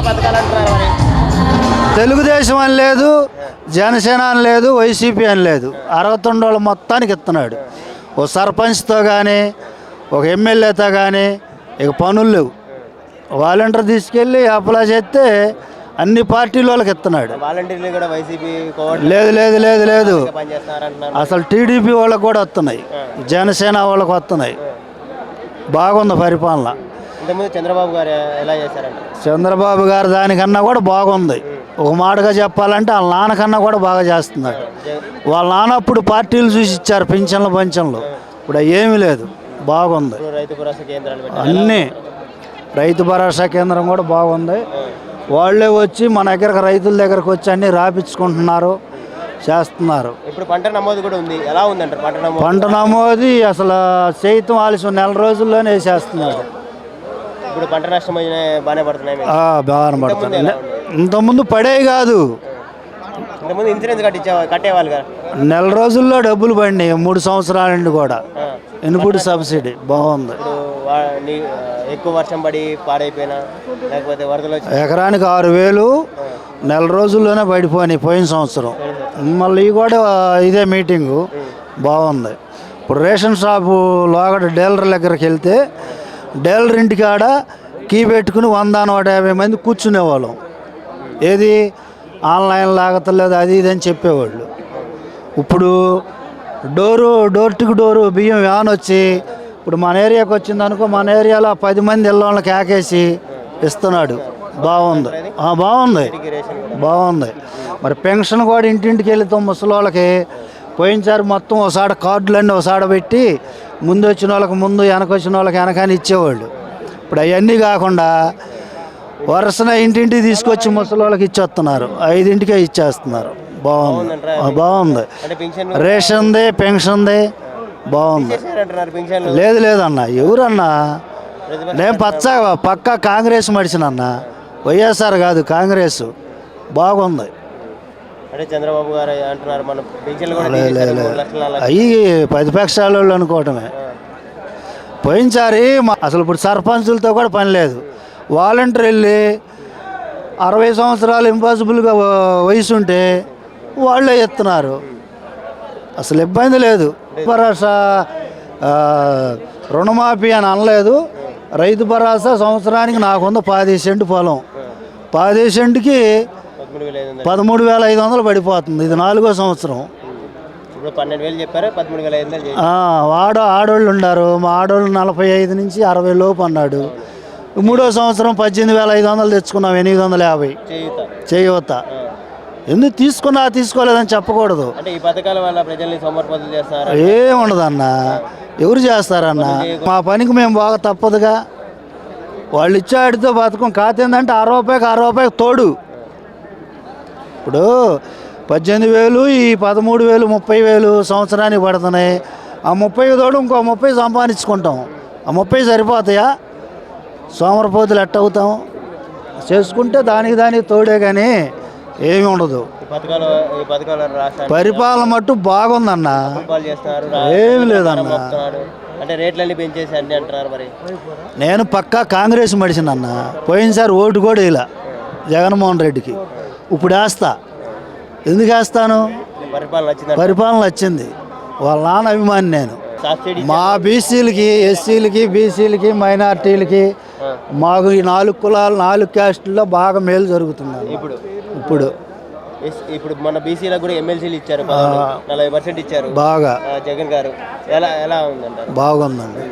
పథకాలు అంటున్నారు మరి. తెలుగుదేశం అని లేదు, జనసేన అని లేదు, వైసీపీ అని లేదు, 62 వాళ్ళు మొత్తానికి ఇస్తున్నాడు. ఓ సర్పంచ్తో కానీ ఒక ఎమ్మెల్యేతో కానీ ఇక పనులు లేవు. వాలంటీర్ తీసుకెళ్ళి అప్లై చేస్తే అన్ని పార్టీల వాళ్ళకి ఇస్తున్నాడు. వాలంటీర్లు కూడా వైసీపీ లేదు లేదు లేదు లేదు, పనిచేస్తున్నారంటున్నారు. అసలు టీడీపీ వాళ్ళకి కూడా వస్తున్నాయి, జనసేన వాళ్ళకి వస్తున్నాయి. బాగుంది పరిపాలన. ఇంతకుముందు చంద్రబాబు గారు ఎలా చేశారంట? చంద్రబాబు గారు దానికన్నా కూడా బాగుంది. ఒక మాటగా చెప్పాలంటే వాళ్ళ నాన్నకన్నా కూడా బాగా చేస్తున్నాడు. వాళ్ళ నాన్న అప్పుడు పార్టీలు చూసి ఇచ్చారు పింఛన్లు. ఇప్పుడు ఏమీ లేదు, బాగుంది. రైతు భరోసా కేంద్రాలు అన్నీ రైతు భరోసా కేంద్రం కూడా బాగుంది. వాళ్ళే వచ్చి మన దగ్గరకు రైతుల దగ్గరకు వచ్చి అన్నీ రాపించుకుంటున్నారు, చేస్తున్నారు. ఇప్పుడు పంట నమోదు కూడా ఉంది. ఎలా ఉందంటారు పంట నమోదు? అసలు చేయటం ఆలస్యం, నెల రోజుల్లోనే వేసేస్తున్నాడు. ఇప్పుడు పంట నష్టం బాగానే పడుతున్నాయి. బాగానే పడుతుంది. ఇంతకుముందు పడేవి కాదు, ఇంతకుముందు ఇన్సూరెన్స్ కట్టేవాళ్ళు కదా. నెల రోజుల్లో డబ్బులు పడినాయి. 3 సంవత్సరాల నుండి కూడా ఇన్పుట్ సబ్సిడీ బాగుంది. ఎక్కువ వర్షం పడి పాడైపోయినా లేకపోతే వరదలు ఎకరానికి 6,000 నెల రోజుల్లోనే పడిపోయినాయి పోయిన సంవత్సరం. మళ్ళీ కూడా ఇదే మీటింగు బాగుంది. ఇప్పుడు రేషన్ షాపు లోగడ డీలర్ దగ్గరికి వెళ్తే డీలర్ ఇంటికాడ కీ పెట్టుకుని 100-150 మంది కూర్చునేవాళ్ళం. ఏది ఆన్లైన్ లాగతలేదు అది ఇది అని చెప్పేవాళ్ళు. ఇప్పుడు డోర్ టు డోరు బియ్యం వ్యాన్ వచ్చి ఇప్పుడు మన ఏరియాకి వచ్చింది అనుకో, మన ఏరియాలో 10 మంది ఇళ్ళకి ఆకేసి ఇస్తున్నాడు. బాగుంది, బాగుంది. మరి పెన్షన్ కూడా ఇంటింటికి వెళ్తాం ముసలి పోయినసారి మొత్తం ఒకసారి కార్డులన్నీ ఒకసారి పెట్టి ముందు వచ్చిన వాళ్ళకి ముందు, వెనక వచ్చిన వాళ్ళకి వెనకని ఇచ్చేవాళ్ళు. ఇప్పుడు అవన్నీ కాకుండా వరుసన ఇంటింటికి తీసుకొచ్చి ముసలి వాళ్ళకి ఇచ్చేస్తున్నారు, 5ంటికే ఇచ్చేస్తున్నారు. బాగుంది. రేషన్ది, పెన్షన్ది బాగుంది. లేదు లేదన్నా, ఎవరన్నా? నేను పక్కా కాంగ్రెస్ మడిచినన్న, వైఎస్ఆర్ కాదు కాంగ్రెస్. బాగుంది. చంద్రబాబు గారు అంటున్నారు మన అవి 10 పక్షాల వాళ్ళు అనుకోవటమే. పోయినసారి అసలు ఇప్పుడు సర్పంచులతో కూడా పని లేదు. వాలంటీర్ వెళ్ళి 60 సంవత్సరాలు ఇంపాసిబుల్గా వయసు ఉంటే వాళ్ళే ఇస్తున్నారు. అసలు ఇబ్బంది లేదు. భరోసా రుణమాఫీ అని అనలేదు. రైతు భరోసా సంవత్సరానికి నాకుంది 15 సెంటు పొలం. 15 సెంటుకి 13,500 పడిపోతుంది. ఇది 4వ సంవత్సరం. ఆడోళ్ళు ఉన్నారు. మా ఆడోళ్ళు 45 నుంచి 60 లోపు అన్నాడు. 3వ సంవత్సరం 18,500 తెచ్చుకున్నాం, 850 చేయూత. ఎందుకు తీసుకోలేదని చెప్పకూడదు. ఏముండదన్న, ఎవరు చేస్తారన్న? మా పనికి మేము బాగా తప్పదుగా. వాళ్ళు ఇచ్చాడితో బతకం. కాదు ఏంటంటే 60 రూపాయకి 60 రూపాయకి తోడు. ఇప్పుడు 18,000 ఈ 13,000 30,000 సంవత్సరానికి పడుతున్నాయి. ఆ 30 తోడు ఇంకో 30 సంపాదించుకుంటాం. ఆ 30 సరిపోతాయా? సోమరపోతులు ఎట్ట అవుతాం? చేసుకుంటే దానికి తోడే కానీ ఏమి ఉండదు. పరిపాలన మట్టు బాగుందన్న, ఏమి లేదన్న. నేను పక్కా కాంగ్రెస్ మడిసినన్న. పోయినసారి ఓటు కూడా ఇలా జగన్మోహన్ రెడ్డికి. ఇప్పుడు వేస్తా. ఎందుకు వేస్తాను? పరిపాలన వచ్చింది. వాళ్ళ నాన్న అభిమాని నేను. మా బీసీలకి, ఎస్సీలకి, బీసీలకి, మైనార్టీలకి, మాకు ఈ 4 కులాలు 4 క్యాస్టుల్లో బాగా మేలు జరుగుతుంది. ఇప్పుడు మన బీసీలకు కూడా ఎమ్మెల్సీలు ఇచ్చారు, 40% ఇచ్చారు బాగా. జగన్ గారు ఎలా ఉందంటారు? బాగుందండి.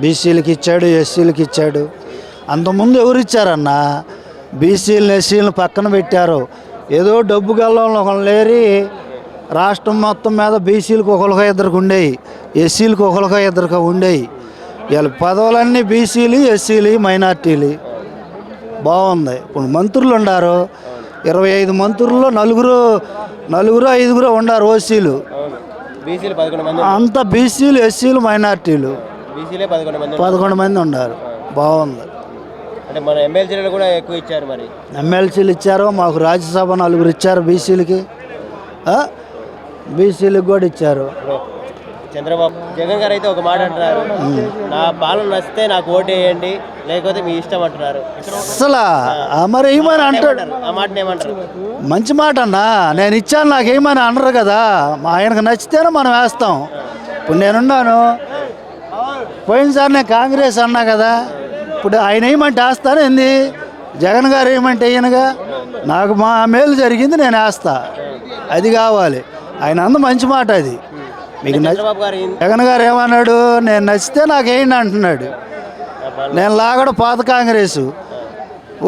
బీసీలకి ఇచ్చాడు, ఎస్సీలకి ఇచ్చాడు. అంతకుముందు ఎవరు ఇచ్చారన్నా? బీసీలను ఎస్సీలను పక్కన పెట్టారు. ఏదో డబ్బు గల్లంలో ఒకళ్ళు లేరి రాష్ట్రం మొత్తం మీద బీసీలకు ఒకరిగా ఇద్దరికి ఉండేవి, ఎస్సీలకు ఒకరిగా ఇద్దరికి ఉండేవి. వీళ్ళ పదవులన్నీ బీసీలు, ఎస్సీలు, మైనార్టీలు. బాగుంది. ఇప్పుడు మంత్రులు ఉన్నారు, 25 మంత్రుల్లో నలుగురు 5గురు ఉన్నారు ఓసీలు. అంతా బీసీలు, ఎస్సీలు, మైనార్టీలు 11 మంది ఉన్నారు. బాగుంది. ఎమ్మెల్సీలు కూడా ఎక్కువ ఇచ్చారు. మరి ఎమ్మెల్సీలు ఇచ్చారు. మాకు రాజ్యసభ 4 ఇచ్చారు బీసీలకి. బీసీలకు కూడా ఇచ్చారు. చంద్రబాబు జగన్ గారు అయితే ఒక మాట అంటున్నారు, నా పాలన నచ్చితే నాకు ఓటు వేయండి, లేకపోతే మీ ఇష్టం అంటున్నారు. అసలు మరి ఏమని అంటాడు? ఆ మాట ఏమంటారు? మంచి మాట అన్నా, నేను ఇచ్చాను నాకేమని అనరు కదా. ఆయనకు నచ్చితేనే మనం వేస్తాం. ఇప్పుడు నేనున్నాను, పోయినసారి నేను కాంగ్రెస్ అన్నా కదా, ఇప్పుడు ఆయన ఏమంటే వేస్తాను. ఏంది జగన్ గారు ఏమంటే వేయనుగా. నాకు మా మేలు జరిగింది, నేను వేస్తా. అది కావాలి. ఆయన అందు మంచి మాట అది. మీకు చంద్రబాబు గారు జగన్ గారు ఏమన్నాడు? నేను నచ్చితే నాకేంటి అంటున్నాడు. నేను లాగడ పాత కాంగ్రెస్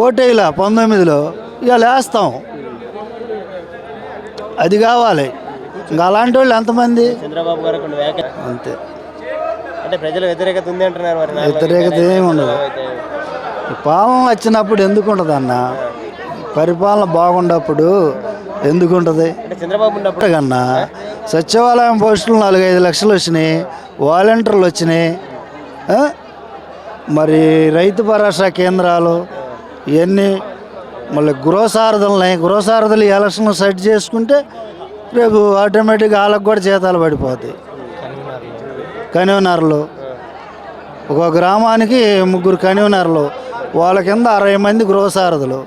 ఓటేలా 19లో, ఇవాళ వేస్తాం. అది కావాలి. ఇంకా అలాంటి వాళ్ళు ఎంతమంది? చంద్రబాబు గారు కొన్ని వ్యాఖ్య అంతే. అంటే ప్రజల వ్యతిరేకత ఉంది అంటున్నారు. మరి వ్యతిరేకత ఏమి ఉండదు. ఈ పాలన వచ్చినప్పుడు ఎందుకు ఉంటుంది అన్న? పరిపాలన బాగుండప్పుడు ఎందుకు ఉంటుంది? అంటే చంద్రబాబు ఉన్నప్పుడు కన్నా సచివాలయం పోస్టులు 4-5 లక్షలు వచ్చినాయి, వాలంటీర్లు వచ్చినాయి, మరి రైతు భరోసా కేంద్రాలు ఇవన్నీ, మళ్ళీ గృహసారథులు ఎలక్షన్ సెట్ చేసుకుంటే రేపు ఆటోమేటిక్గా వాళ్ళకు కూడా జీతాలు పడిపోతాయి. కన్వీనర్లు ఒక గ్రామానికి 3 కన్వీనర్లు, వాళ్ళ కింద 60 మంది గృహసారథులు,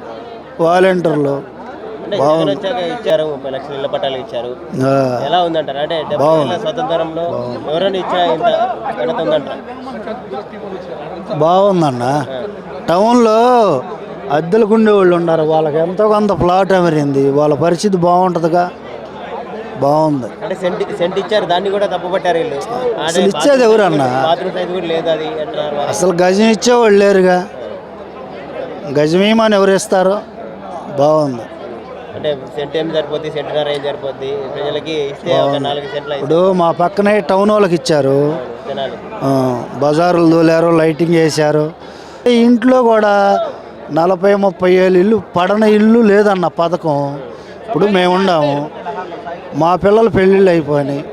వాలంటీర్లు. ఇచ్చారు 30 లక్షల ఇళ్ల పట్టాలు ఇచ్చారు. ఎలా ఉందంటారు? అంటే 70 ఏళ్ల స్వతంత్రంలో ఎవరైనా ఇచ్చా ఇంత ఘనత ఉందంటారు? బాగుందన్న. టౌన్లో అద్దెలకు ఉండేవాళ్ళు ఉన్నారు, వాళ్ళకి ఎంతో కొంత ప్లాట్ అమరింది, వాళ్ళ పరిస్థితి బాగుంటుందిగా. బాగుంది. అంటే సెంట్ ఇచ్చారు, దాన్ని కూడా తప్పుపట్టారు వీళ్ళు. అసలు ఇచ్చేది ఎవరన్నా? బాత్రూమ్ సైజ్ కూడా లేదు అది అంటున్నారు. అసలు గజం ఇచ్చేవాళ్ళు లేరుగా. గజం ఏమని ఎవరు ఇస్తారు? బాగుంది. అంటే సెంట్ ఏం సరిపోద్ది, సెంటున్నర ఏం సరిపోద్ది ప్రజలకి ఇస్తే? ఒక 4 సెంట్లు. ఇప్పుడు మా పక్కనే టౌన్ వాళ్ళకి ఇచ్చారు, బజారులు దూలారు, లైటింగ్ వేశారు. ఇంట్లో కూడా 40-30 ఏళ్ళు ఇల్లు పడని ఇల్లు లేదన్న పథకం. ఇప్పుడు మేము ఉండాము, మా పిల్లల పెళ్ళిళ్ళు అయిపోయినాయి.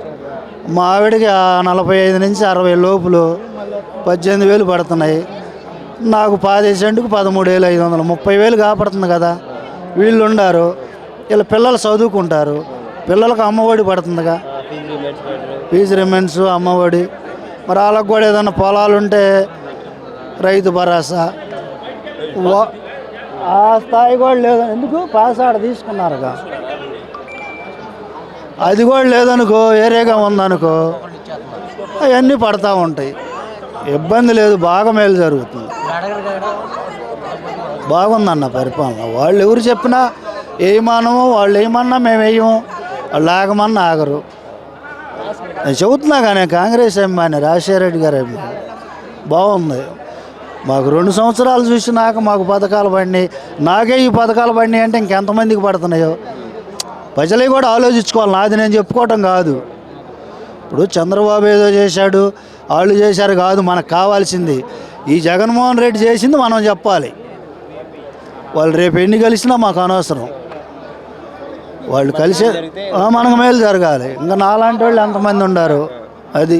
మా ఆవిడకి 45 నుంచి 60 లోపులు 18,000 పడుతున్నాయి. నాకు 10 సెంటుకు 13,500, 30,000 కాపాడుతుంది కదా. వీళ్ళు ఉండారు, వీళ్ళ పిల్లలు చదువుకుంటారు, పిల్లలకు అమ్మఒడి పడుతుందిగా, ఫీజు రిమెంట్స్, అమ్మఒడి. మరి వాళ్ళకు కూడా ఏదైనా పొలాలు ఉంటే రైతు భరోసా, ఆ స్థాయి కూడా లేదు. ఎందుకు పాస్ ఆడ తీసుకున్నారుగా, అది కూడా లేదనుకో, ఏరేగా ఉందనుకో, అవన్నీ పడతా ఉంటాయి. ఇబ్బంది లేదు, బాగా మేలు జరుగుతుంది. బాగుందన్న పరిపాలన. వాళ్ళు ఎవరు చెప్పినా ఏమానము, వాళ్ళు ఏమన్నా మేము వేయము, వాళ్ళు ఆగమన్నా ఆగరు. నేను చెబుతున్నా కానీ కాంగ్రెస్ అమ్మాని, రాజశేఖర రెడ్డి గారు అమ్మాయి బాగుంది. మాకు 2 సంవత్సరాలు చూసినాక మాకు పథకాలు పడినాయి. నాకే ఈ పథకాలు పడినాయి అంటే ఇంకెంతమందికి పడుతున్నాయో ప్రజలే కూడా ఆలోచించుకోవాలి. నాది నేను చెప్పుకోవటం కాదు. ఇప్పుడు చంద్రబాబు ఏదో చేశాడు, వాళ్ళు చేశారు కాదు, మనకు కావాల్సింది ఈ జగన్మోహన్ రెడ్డి చేసింది మనం చెప్పాలి. వాళ్ళు రేపు ఎన్ని కలిసినా మాకు అనవసరం, వాళ్ళు కలిసే మనకు మేలు జరగాలి. ఇంకా నాలాంటి వాళ్ళు ఎంతమంది ఉన్నారు. అది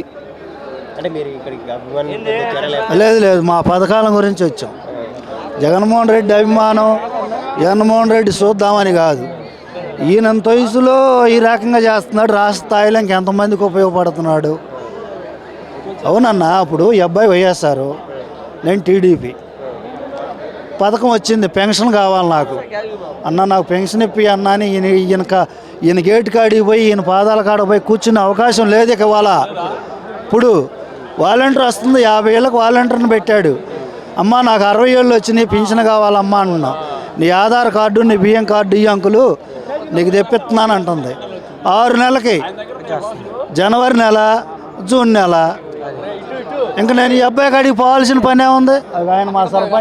లేదు, మా పథకాల గురించి వచ్చాం. జగన్మోహన్ రెడ్డి అభిమానం, జగన్మోహన్ రెడ్డి చూద్దామని కాదు. ఈయనంత వయసులో ఈ రకంగా చేస్తున్నాడు, రాష్ట్ర స్థాయిలో ఇంకెంతమందికి ఉపయోగపడుతున్నాడు. అవునన్నా, అప్పుడు ఈ అబ్బాయి వైఎస్ఆర్, నేను టీడీపీ. పథకం వచ్చింది, పెన్షన్ కావాలి నాకు అన్న, నాకు పెన్షన్ ఇప్పి అన్నా అని ఈయన గేటు కాడికి పోయి, ఈయన పాదాల కాడికి పోయి కూర్చునే అవకాశం లేదు ఇక. ఇప్పుడు వాలంటీర్ వస్తుంది, 50 ఏళ్ళకు వాలంటీర్ని పెట్టాడు. అమ్మ నాకు 60 ఏళ్ళు వచ్చినాయి, పెన్షన్ కావాలమ్మా అన్నా. నీ ఆధార్ కార్డు, నీ బియ్యం కార్డు ఈ అంకులు నీకు తెప్పిస్తున్నాను అంటుంది. 6 నెలలకి, జనవరి నెల, జూన్ నెల. ఇంకా నేను ఈ అబ్బాయి కాడికి పోవాల్సిన పనే ఉంది. ఆయన మా సర్పంచ్.